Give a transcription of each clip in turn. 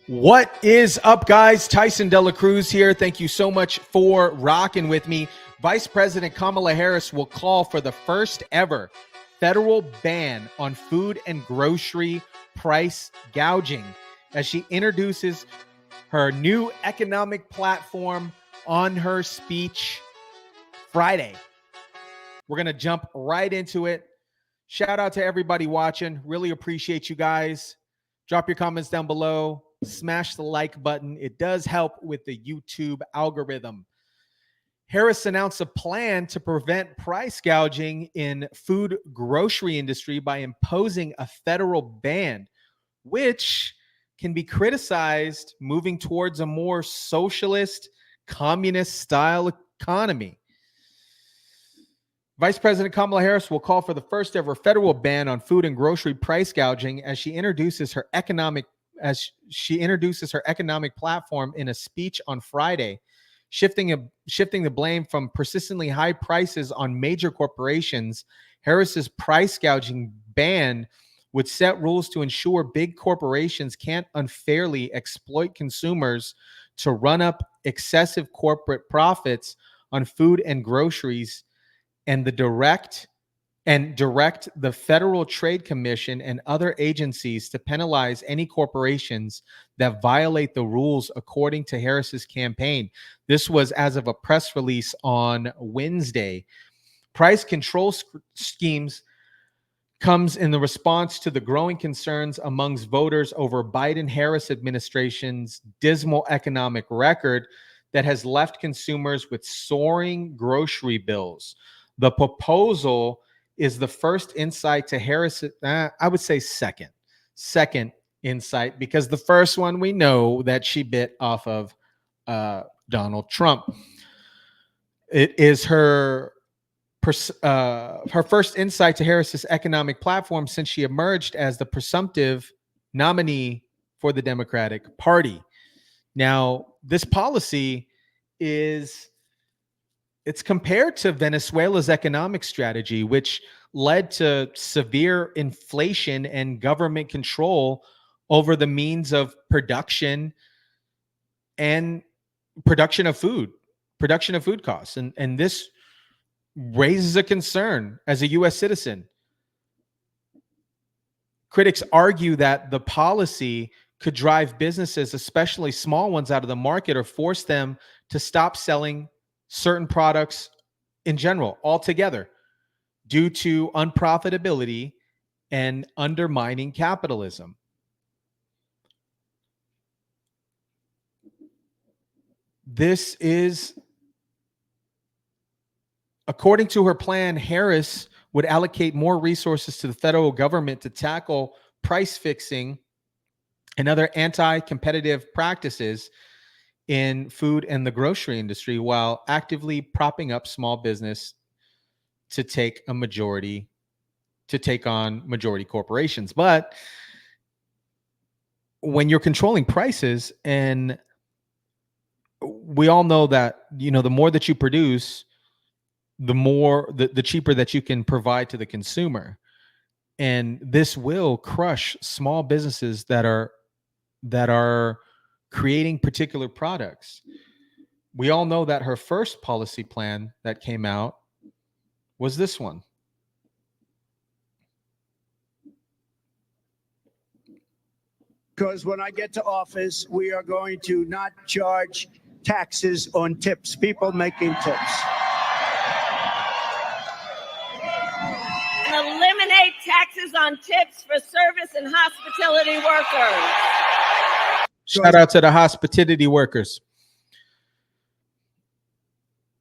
What is up, guys? Tyson Dela Cruz here. Thank you so much for rocking with me. Vice President Kamala Harris will call for the first ever federal ban on food and grocery price gouging as she introduces her new economic platform on her speech Friday. We're going to jump right into it. Shout out to everybody watching. Really appreciate you guys. Drop your comments down below. Smash the like button. It does help with the YouTube algorithm. Harris announced a plan to prevent price gouging in food grocery industry by imposing a federal ban, which can be criticized moving towards a more socialist, communist style economy. Vice President Kamala Harris will call for the first ever federal ban on food and grocery price gouging as she introduces her economic platform in a speech on Friday, shifting the blame from persistently high prices on major corporations. Harris's price gouging ban would set rules to ensure big corporations can't unfairly exploit consumers to run up excessive corporate profits on food and groceries, and direct the Federal Trade Commission and other agencies to penalize any corporations that violate the rules, according to Harris's campaign. This was as of a press release on Wednesday. Price control schemes comes in the response to the growing concerns amongst voters over Biden-Harris administration's dismal economic record that has left consumers with soaring grocery bills. The proposal is the first insight to Harris. I would say second insight, because the first one we know that she bit off of Donald Trump. It is her first insight to Harris's economic platform since she emerged as the presumptive nominee for the Democratic Party. Now, this policy it's compared to Venezuela's economic strategy, which led to severe inflation and government control over the means of production of food costs. And this raises a concern as a U.S. citizen. Critics argue that the policy could drive businesses, especially small ones, out of the market or force them to stop selling certain products in general altogether due to unprofitability and undermining capitalism. This is, according to her plan, Harris would allocate more resources to the federal government to tackle price fixing and other anti-competitive practices in food and the grocery industry, while actively propping up small business to take on majority corporations. But when you're controlling prices, and we all know that, the more that you produce, the cheaper that you can provide to the consumer. And this will crush small businesses that are creating particular products. We all know that her first policy plan that came out was this one. Because when I get to office, we are going to not charge taxes on tips, people making tips. Eliminate taxes on tips for service and hospitality workers. Shout out to the hospitality workers.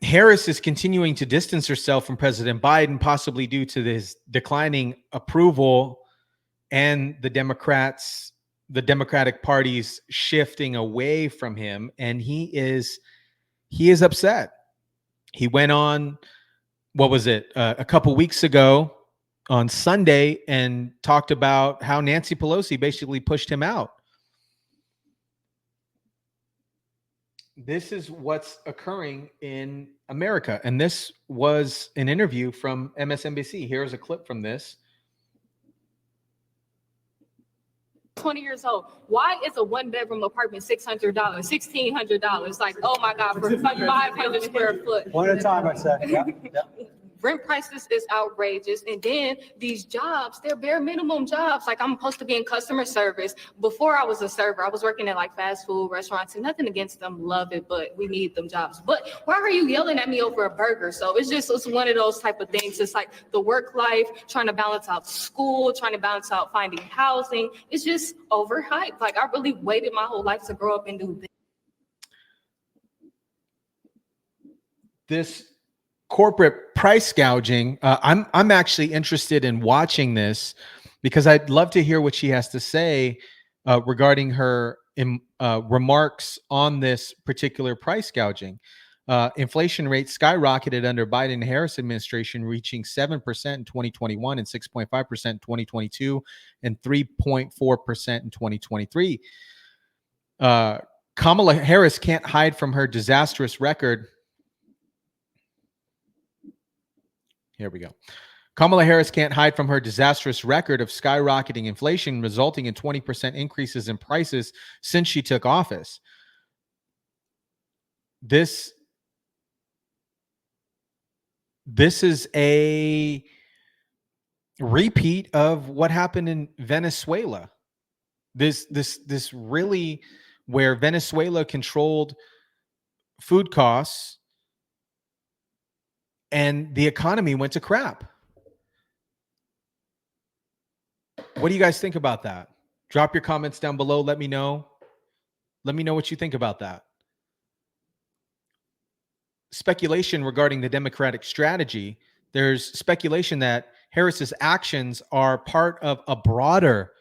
Harris is continuing to distance herself from President Biden, possibly due to his declining approval and the Democratic Party's shifting away from him. And he is upset. He went on, a couple weeks ago on Sunday, and talked about how Nancy Pelosi basically pushed him out. This is what's occurring in America. And this was an interview from MSNBC. Here's a clip from this. 20 years old. Why is a one-bedroom apartment $600, $1,600? Like, oh my God, for 500 square foot. One at a time, I said. Yeah. Rent prices is outrageous. And then these jobs, they're bare minimum jobs. Like, I'm supposed to be in customer service. Before I was a server, I was working at like fast food restaurants, and nothing against them, love it, but we need them jobs. But why are you yelling at me over a burger? So it's one of those type of things. It's like the work life, trying to balance out school, trying to balance out finding housing. It's just overhyped. Like, I really waited my whole life to grow up and do this. This corporate price gouging. I'm actually interested in watching this because I'd love to hear what she has to say regarding her remarks on this particular price gouging. Inflation rates skyrocketed under Biden-Harris administration, reaching 7% in 2021 and 6.5% in 2022 and 3.4% in 2023. Kamala Harris can't hide from her disastrous record. Here we go. Kamala Harris can't hide from her disastrous record of skyrocketing inflation, resulting in 20% increases in prices since she took office. This is a repeat of what happened in Venezuela. This really, where Venezuela controlled food costs and the economy went to crap. What do you guys think about that? Drop your comments down below. Let me know. Let me know what you think about that. Speculation regarding the Democratic strategy. There's speculation that Harris's actions are part of a broader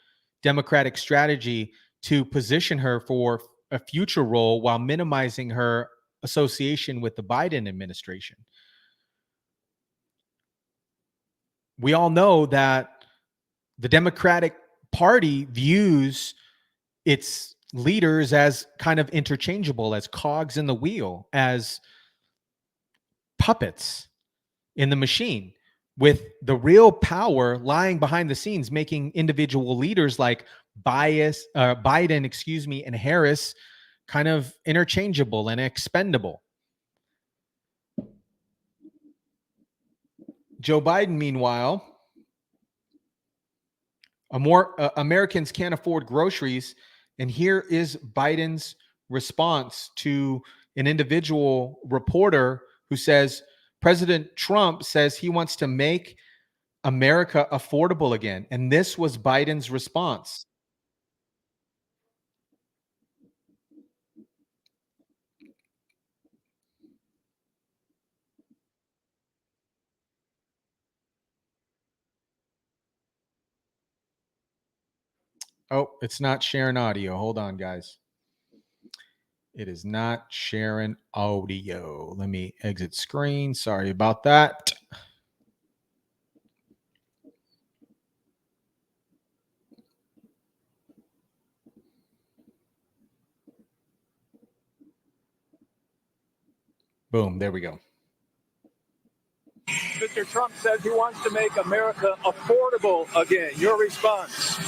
Democratic strategy to position her for a future role while minimizing her association with the Biden administration. We all know that the Democratic Party views its leaders as kind of interchangeable, as cogs in the wheel, as puppets in the machine, with the real power lying behind the scenes, making individual leaders like Biden, and Harris kind of interchangeable and expendable. Joe Biden, meanwhile, Americans can't afford groceries. And here is Biden's response to an individual reporter who says, President Trump says he wants to make America affordable again. And this was Biden's response. Oh, it's not sharing audio. Hold on, guys. It is not sharing audio. Let me exit screen. Sorry about that. Boom, there we go. Mr. Trump says he wants to make America affordable again. Your response?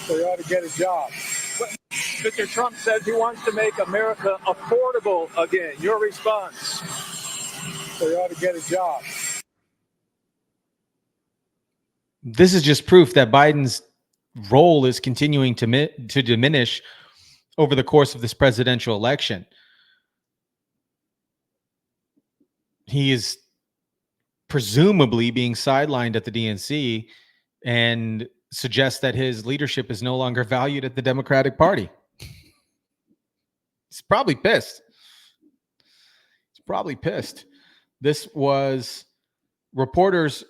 So you ought to get a job. Mr. Trump says he wants to make America affordable again. Your response? So you ought to get a job. This is just proof that Biden's role is continuing to diminish over the course of this presidential election. He is presumably being sidelined at the DNC and suggests that his leadership is no longer valued at the Democratic Party. He's probably pissed. He's probably pissed. This was reporters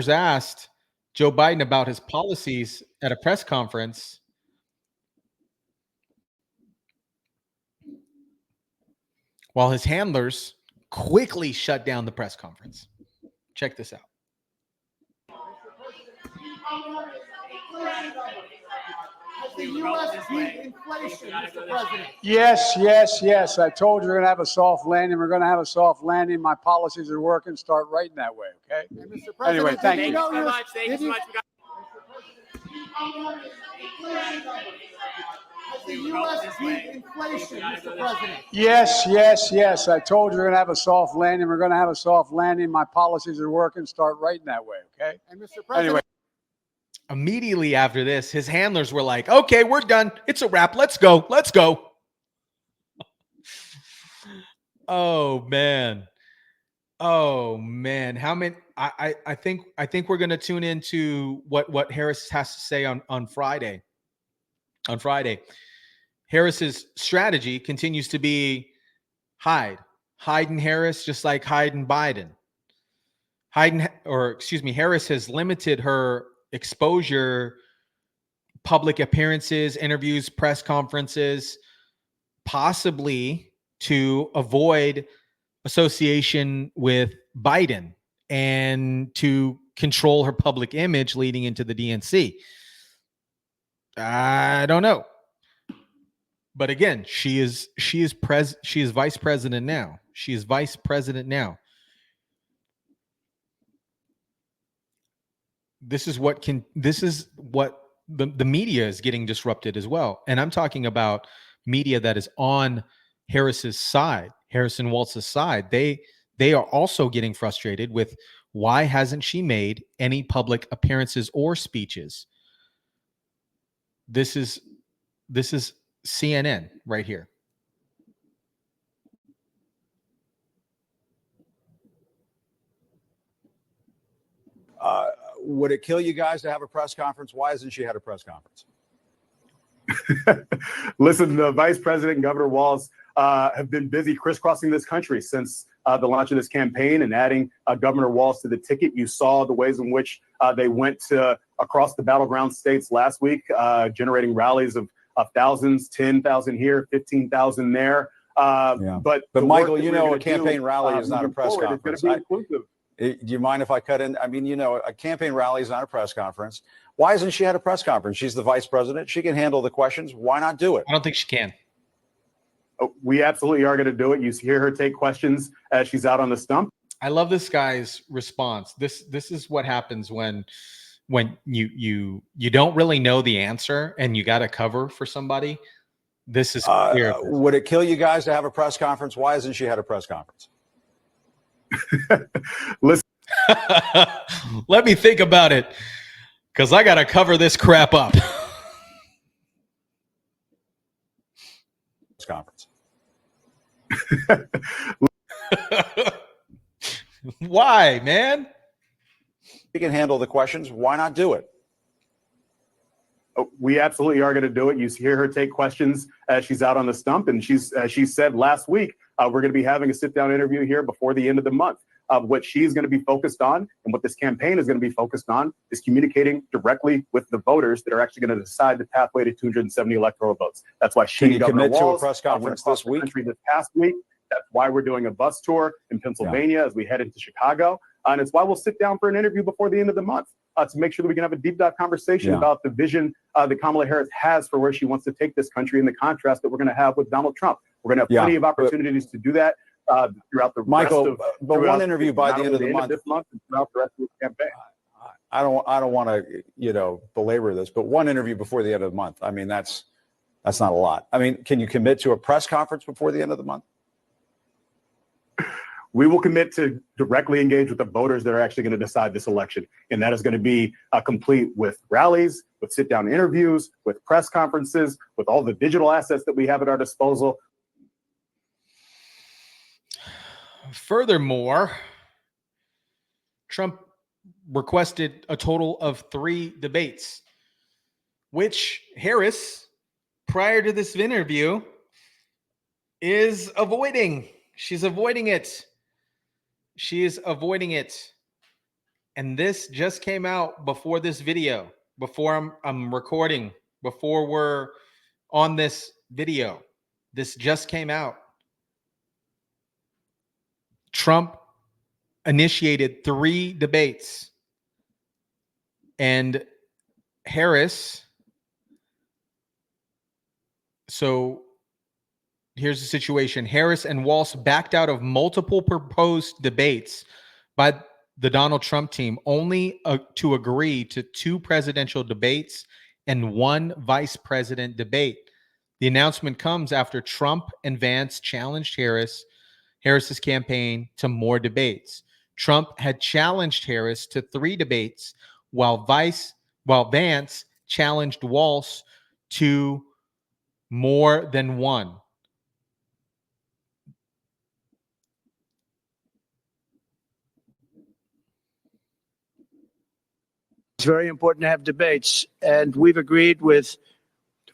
asked Joe Biden about his policies at a press conference. While his handlers quickly shut down the press conference. Check this out. The U.S. beat inflation, Mr. President. Yes. I told you we're going to have a soft landing. We're going to have a soft landing. My policies are working. Start writing that way, okay? And Mr. President, Anyway, thank you. Thank you so much. Thank you so much. The U.S. beat inflation, Mr. President. Yes, yes, yes. I told you we're going to have a soft landing. We're going to have a soft landing. My policies are working. Start writing that way, okay? And Mr. President, Anyway. Immediately after this, his handlers were like, okay, we're done. It's a wrap. Let's go. Let's go. Oh, man. Oh, man. How many? I think we're going to tune into what Harris has to say on Friday. On Friday, Harris's strategy continues to be hide and Harris, just like Hyde and Biden. Harris has limited her exposure, public appearances, interviews, press conferences, possibly to avoid association with Biden and to control her public image leading into the DNC. I don't know. But again, she is vice president now. She is vice president now. This is what the media is getting disrupted as well. And I'm talking about media that is on Harris's side, Harrison Walz's side. They are also getting frustrated with why hasn't she made any public appearances or speeches? This is CNN right here. Would it kill you guys to have a press conference? Why hasn't she had a press conference? Listen, the vice president and Governor Walz have been busy crisscrossing this country since the launch of this campaign and adding Governor Walz to the ticket. You saw the ways in which they went across the battleground states last week, generating rallies of thousands, 10,000 here, 15,000 there. But Michael, you know, a campaign rally is not a press conference. Do you mind if I cut in? I mean, you know, a campaign rally is not a press conference. Why hasn't she had a press conference? She's the vice president. She can handle the questions. Why not do it? I don't think she can. We absolutely are going to do it. You hear her take questions as she's out on the stump. I love this guy's response. This is what happens when you don't really know the answer and you got to cover for somebody. This is clear. Would it kill you guys to have a press conference? Why hasn't she had a press conference? Listen. Let me think about it, because I got to cover this crap up. Conference. Why, man? She can handle the questions. Why not do it? We absolutely are going to do it. You hear her take questions as she's out on the stump. And she said last week, we're going to be having a sit-down interview here before the end of the month. What she's going to be focused on and what this campaign is going to be focused on is communicating directly with the voters that are actually going to decide the pathway to 270 electoral votes. That's why she commit to a press conference this week? This past week. That's why we're doing a bus tour in Pennsylvania as we head into Chicago. And it's why we'll sit down for an interview before the end of the month to make sure that we can have a deep dive conversation about the vision that Kamala Harris has for where she wants to take this country and the contrast that we're going to have with Donald Trump. We're going to have plenty of opportunities to do that throughout the rest of but one interview by the end of the month, this month and throughout the rest of the campaign. I don't want to belabor this, but one interview before the end of the month. I mean, that's not a lot. I mean, can you commit to a press conference before the end of the month? We will commit to directly engage with the voters that are actually going to decide this election. And that is going to be complete with rallies, with sit-down interviews, with press conferences, with all the digital assets that we have at our disposal. Furthermore, Trump requested a total of 3 debates, which Harris, prior to this interview, is avoiding. She's avoiding it. She is avoiding it. And this just came out before this video, before I'm recording, before we're on this video. This just came out. Trump initiated 3 debates, and Harris. So here's the situation. Harris and Walz backed out of multiple proposed debates by the Donald Trump team, only to agree to 2 presidential debates and one vice president debate. The announcement comes after Trump and Vance challenged Harris's campaign to more debates. Trump had challenged Harris to 3 debates, while Vance challenged Walz to more than 1. It's very important to have debates, and we've agreed with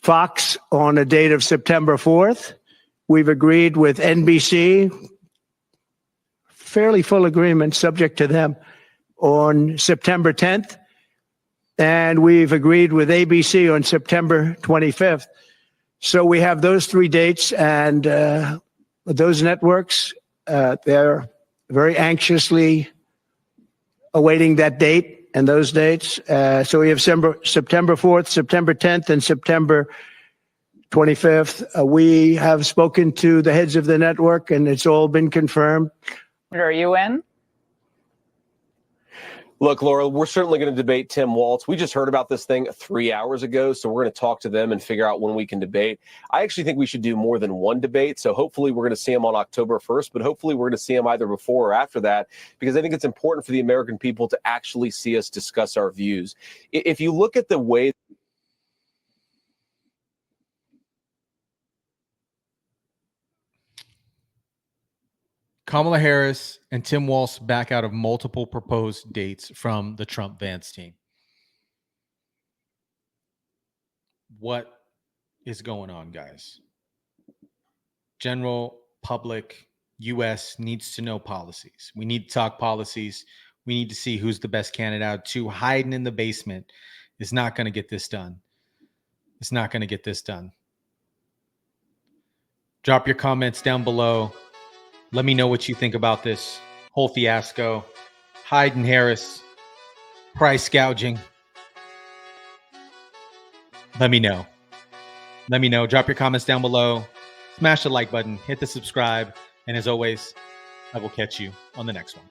Fox on a date of September 4th. We've agreed with NBC, fairly full agreement, subject to them, on September 10th. And we've agreed with ABC on September 25th. So we have those 3 dates, and those networks, they're very anxiously awaiting that date and those dates. So we have September 4th, September 10th, and September 25th. We have spoken to the heads of the network, and it's all been confirmed. Are you in? Look, Laura, we're certainly going to debate Tim Walz. We just heard about this thing 3 hours ago, so we're going to talk to them and figure out when we can debate. I actually think we should do more than one debate, so hopefully we're going to see him on October 1st, but hopefully we're going to see him either before or after that, because I think it's important for the American people to actually see us discuss our views. If you look at the way Kamala Harris and Tim Walz back out of multiple proposed dates from the Trump-Vance team. What is going on, guys? General public, U.S. needs to know policies. We need to talk policies. We need to see who's the best candidate out. Hiding in the basement is not going to get this done. It's not going to get this done. Drop your comments down below. Let me know what you think about this whole fiasco. Hyde Harris, price gouging. Let me know. Let me know. Drop your comments down below. Smash the like button. Hit the subscribe. And as always, I will catch you on the next one.